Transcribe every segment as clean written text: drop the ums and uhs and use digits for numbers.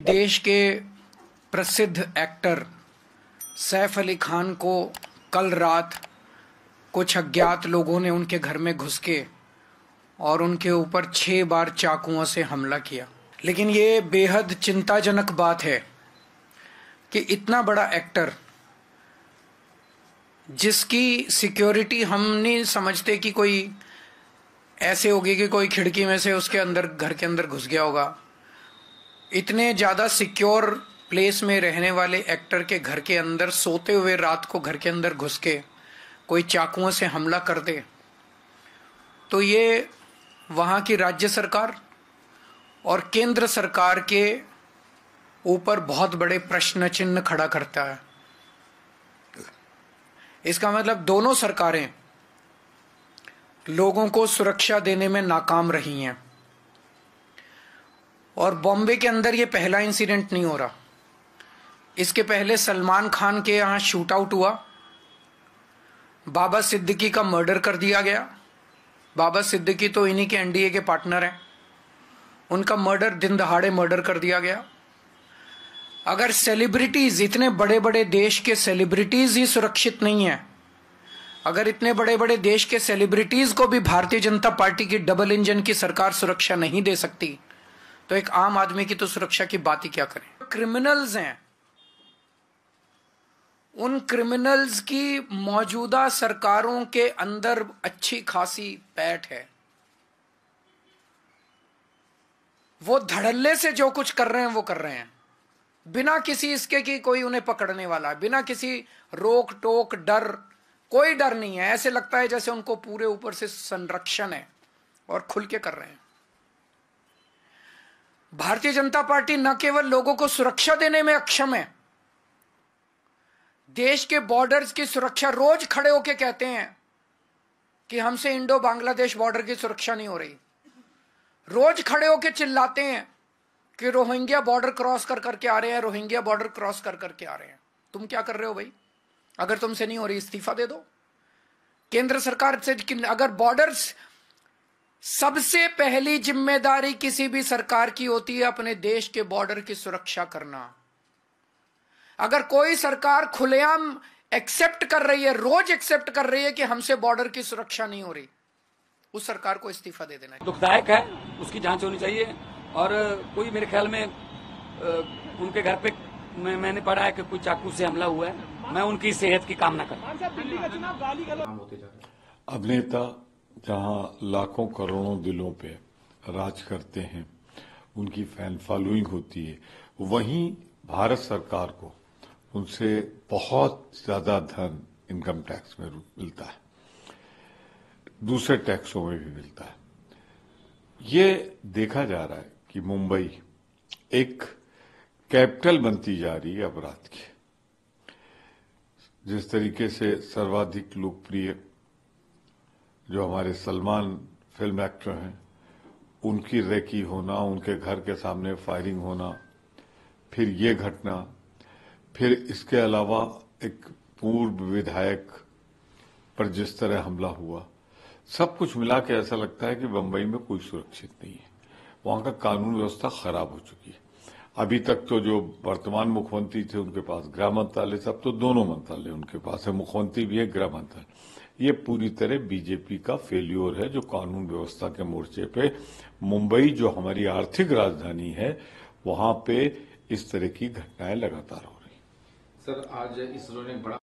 देश के प्रसिद्ध एक्टर सैफ अली खान को कल रात कुछ अज्ञात लोगों ने उनके घर में घुस के और उनके ऊपर 6 बार चाकुओं से हमला किया। लेकिन ये बेहद चिंताजनक बात है कि इतना बड़ा एक्टर जिसकी सिक्योरिटी हम नहीं समझते कि कोई ऐसे होगी कि कोई खिड़की में से उसके अंदर घर के अंदर घुस गया होगा। इतने ज़्यादा सिक्योर प्लेस में रहने वाले एक्टर के घर के अंदर सोते हुए रात को घर के अंदर घुस के कोई चाकुओं से हमला कर दे, तो ये वहाँ की राज्य सरकार और केंद्र सरकार के ऊपर बहुत बड़े प्रश्न चिन्ह खड़ा करता है। इसका मतलब दोनों सरकारें लोगों को सुरक्षा देने में नाकाम रही हैं। और बॉम्बे के अंदर ये पहला इंसिडेंट नहीं हो रहा। इसके पहले सलमान खान के यहाँ शूट आउट हुआ, बाबा सिद्दीकी का मर्डर कर दिया गया। बाबा सिद्दीकी तो इन्हीं के एनडीए के पार्टनर हैं, उनका मर्डर दिन दहाड़े मर्डर कर दिया गया। अगर सेलिब्रिटीज, इतने बड़े बड़े देश के सेलिब्रिटीज ही सुरक्षित नहीं है, अगर इतने बड़े बड़े देश के सेलिब्रिटीज को भी भारतीय जनता पार्टी की डबल इंजन की सरकार सुरक्षा नहीं दे सकती, तो एक आम आदमी की तो सुरक्षा की बात ही क्या करें। क्रिमिनल्स हैं, उन क्रिमिनल्स की मौजूदा सरकारों के अंदर अच्छी खासी पैठ है। वो धड़ल्ले से जो कुछ कर रहे हैं वो कर रहे हैं, बिना किसी इसके कि कोई उन्हें पकड़ने वाला, बिना किसी रोक टोक डर, कोई डर नहीं है। ऐसे लगता है जैसे उनको पूरे ऊपर से संरक्षण है और खुल के कर रहे हैं। भारतीय जनता पार्टी न केवल लोगों को सुरक्षा देने में अक्षम है, देश के बॉर्डर्स की सुरक्षा, रोज खड़े होके कहते हैं कि हमसे इंडो बांग्लादेश बॉर्डर की सुरक्षा नहीं हो रही। रोज खड़े होके चिल्लाते हैं कि रोहिंग्या बॉर्डर क्रॉस कर करके आ रहे हैं, रोहिंग्या बॉर्डर क्रॉस कर करके आ रहे हैं। तुम क्या कर रहे हो भाई? अगर तुमसे नहीं हो रही इस्तीफा दे दो। केंद्र सरकार से अगर बॉर्डर्स, सबसे पहली जिम्मेदारी किसी भी सरकार की होती है अपने देश के बॉर्डर की सुरक्षा करना। अगर कोई सरकार खुलेआम एक्सेप्ट कर रही है, रोज एक्सेप्ट कर रही है कि हमसे बॉर्डर की सुरक्षा नहीं हो रही, उस सरकार को इस्तीफा दे देना है। दुखदायक है, उसकी जांच होनी चाहिए। और कोई मेरे ख्याल में उनके घर पे मैंने पढ़ा है कि कोई चाकू से हमला हुआ है। मैं उनकी सेहत की कामना करता हूँ। अभिनेता जहां लाखों करोड़ों दिलों पे राज करते हैं, उनकी फैन फॉलोइंग होती है, वहीं भारत सरकार को उनसे बहुत ज्यादा धन इनकम टैक्स में मिलता है, दूसरे टैक्सों में भी मिलता है। ये देखा जा रहा है कि मुंबई एक कैपिटल बनती जा रही है अपराध की। जिस तरीके से सर्वाधिक लोकप्रिय जो हमारे सलमान फिल्म एक्टर हैं, उनकी रेकी होना, उनके घर के सामने फायरिंग होना, फिर ये घटना, फिर इसके अलावा एक पूर्व विधायक पर जिस तरह हमला हुआ, सब कुछ मिला के ऐसा लगता है कि बंबई में कोई सुरक्षित नहीं है। वहां का कानून व्यवस्था खराब हो चुकी है। अभी तक तो जो वर्तमान मुख्यमंत्री थे उनके पास गृह मंत्रालय, सब तो दोनों मंत्रालय उनके पास है, मुख्यमंत्री भी है, गृह मंत्रालय। ये पूरी तरह बीजेपी का फेल्योर है जो कानून व्यवस्था के मोर्चे पे मुंबई, जो हमारी आर्थिक राजधानी है, वहां पे इस तरह की घटनाएं लगातार हो रही। सर, आज इसरो ने बड़ा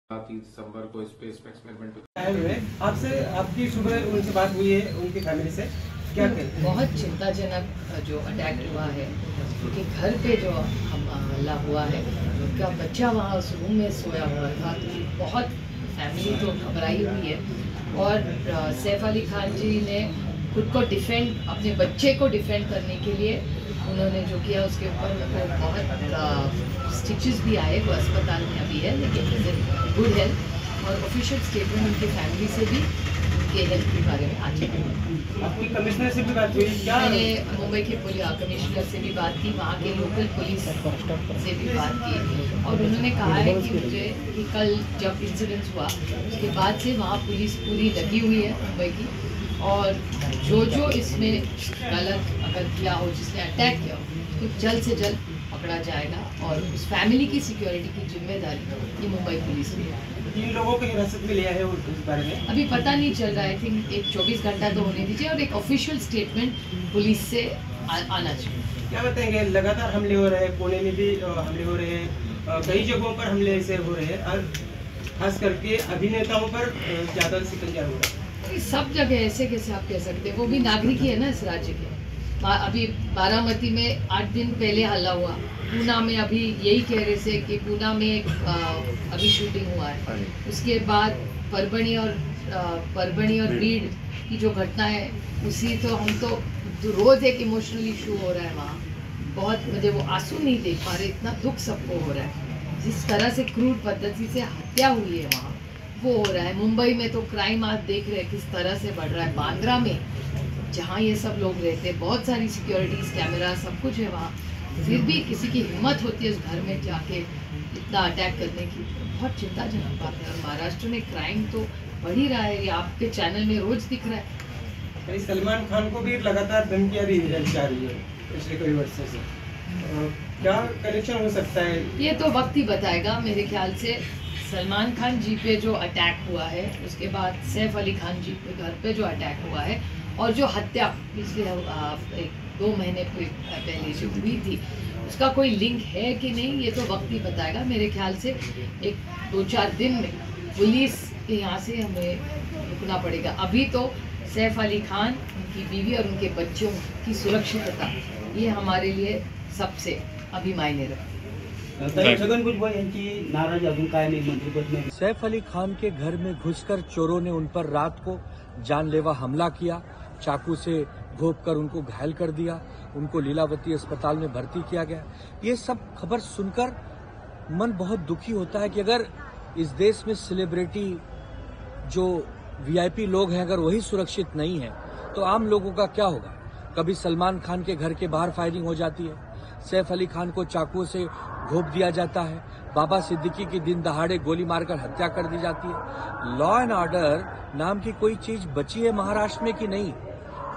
3 दिसंबर को स्पेस में एक्सपेरिमेंट आए हुए, आपसे आपकी सुबह उनसे बात हुई है, उनकी फैमिली से क्या कहते? बहुत चिंताजनक जो अटैक हुआ है, क्योंकि घर पे जो हमला हुआ है, उनका बच्चा वहाँ उस रूम में सोया हुआ था, तो बहुत फैमिली तो घबराई हुई है। और सैफ अली खान जी ने खुद को डिफेंड, अपने बच्चे को डिफेंड करने के लिए उन्होंने जो किया, उसके ऊपर बहुत स्टिचेस भी आए, वो अस्पताल में अभी है, लेकिन गुड हेल्थ। और ऑफिशियल स्टेटमेंट उनकी फैमिली से भी उनके हेल्थ के बारे में आ चुकी है। आपकी कमिश्नर से भी बात हुई क्या? मैंने मुंबई के कमिश्नर से भी बात की, वहाँ के लोकल पुलिस से भी बात की, और उन्होंने कहा है कि मुझे कि कल जब इंसिडेंस हुआ उसके बाद से वहाँ पुलिस पूरी लगी हुई है मुंबई की, और जो जो इसमें गलत अगर किया हो, जिसने अटैक किया हो, तो जल्द से जल्द पकड़ा जाएगा और उस फैमिली की सिक्योरिटी की जिम्मेदारी ये मुंबई पुलिस की है। 3 लोगों को हिरासत में लिया है उस बारे में अभी पता नहीं चल रहा है। आई थिंक एक 24 घंटा तो होने दीजिए और एक ऑफिशियल स्टेटमेंट पुलिस से आना चाहिए। क्या बताएंगे, लगातार हमले हो रहे हैं, पुणे में भी हमले हो रहे हैं, कई जगहों पर हमले ऐसे हो रहे हैं और खास करके अभिनेताओं पर ज्यादा शिकंजा हो रहा है। सब जगह ऐसे कैसे आप कह सकते हैं, वो भी नागरिक ही है ना इस राज्य के। अभी बारामती में 8 दिन पहले हल्ला हुआ, पूना में अभी यही कह रहे थे कि पूना में अभी शूटिंग हुआ है। उसके बाद परभणी और बीड की जो घटना है उसी तो हम तो रोज एक इमोशनल इशू हो रहा है वहाँ। बहुत मुझे वो आंसू नहीं देख पा रहे, इतना दुख सबको हो रहा है। जिस तरह से क्रूर पद्धति से हत्या हुई है वहाँ वो हो रहा है। मुंबई में तो क्राइम आप देख रहे हैं किस तरह से बढ़ रहा है। बांद्रा में जहाँ ये सब लोग रहते हैं, बहुत सारी सिक्योरिटीज कैमरा सब कुछ है वहाँ, फिर भी किसी की हिम्मत होती है उस घर में जाके इतना अटैक करने की। बहुत चिंताजनक बात है। और महाराष्ट्र में क्राइम तो बढ़ ही रहा है, ये आपके चैनल में रोज दिख रहा है। सलमान खान को भी लगातार धमकियां दी जा रही है पिछले कई वर्षों से, क्या कनेक्शन हो सकता है? ये तो वक्त ही बताएगा। मेरे ख्याल से सलमान खान जी पे जो अटैक हुआ है, उसके बाद सैफ अली खान जी के घर पे जो अटैक हुआ है और जो हत्या पिछले 1-2 महीने पहले जो हुई थी, उसका कोई लिंक है कि नहीं ये तो वक्त ही बताएगा। मेरे ख्याल से 1-2-4 दिन में पुलिस के यहाँ से हमें रुकना पड़ेगा। अभी तो सैफ अली खान, उनकी बीवी और उनके बच्चों की सुरक्षितता ये हमारे लिए सबसे अभी मायने रखती। छगन भुजबळ यांची नाराज अजून काय नाही मंत्रिपद में। सैफ अली खान के घर में घुसकर चोरों ने उन पर रात को जानलेवा हमला किया, चाकू से घोंपकर उनको घायल कर दिया, उनको लीलावती अस्पताल में भर्ती किया गया। ये सब खबर सुनकर मन बहुत दुखी होता है कि अगर इस देश में सेलिब्रिटी जो वीआईपी लोग हैं अगर वही सुरक्षित नहीं है तो आम लोगों का क्या होगा। कभी सलमान खान के घर के बाहर फायरिंग हो जाती है, सैफ अली खान को चाकू से घोंप दिया जाता है, बाबा सिद्दीकी की दिन दहाड़े गोली मारकर हत्या कर दी जाती है। लॉ एंड ऑर्डर नाम की कोई चीज बची है महाराष्ट्र में कि नहीं?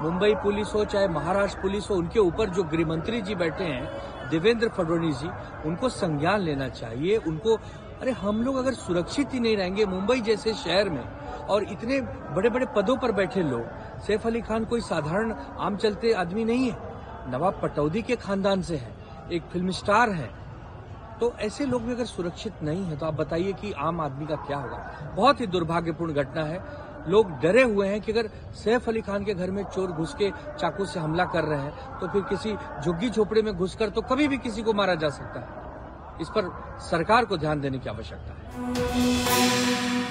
मुंबई पुलिस हो चाहे महाराष्ट्र पुलिस हो, उनके ऊपर जो गृह मंत्री जी बैठे हैं देवेंद्र फडणवीस जी, उनको संज्ञान लेना चाहिए। उनको अरे हम लोग अगर सुरक्षित ही नहीं रहेंगे मुंबई जैसे शहर में और इतने बड़े बड़े पदों पर बैठे लोग, सैफ अली खान कोई साधारण आम चलते आदमी नहीं है, नवाब पटौदी के खानदान से है, एक फिल्म स्टार है, तो ऐसे लोग भी अगर सुरक्षित नहीं है तो आप बताइए कि आम आदमी का क्या होगा। बहुत ही दुर्भाग्यपूर्ण घटना है। लोग डरे हुए हैं कि अगर सैफ अली खान के घर में चोर घुस के चाकू से हमला कर रहे हैं तो फिर किसी झुग्गी झोपड़े में घुसकर तो कभी भी किसी को मारा जा सकता है। इस पर सरकार को ध्यान देने की आवश्यकता है।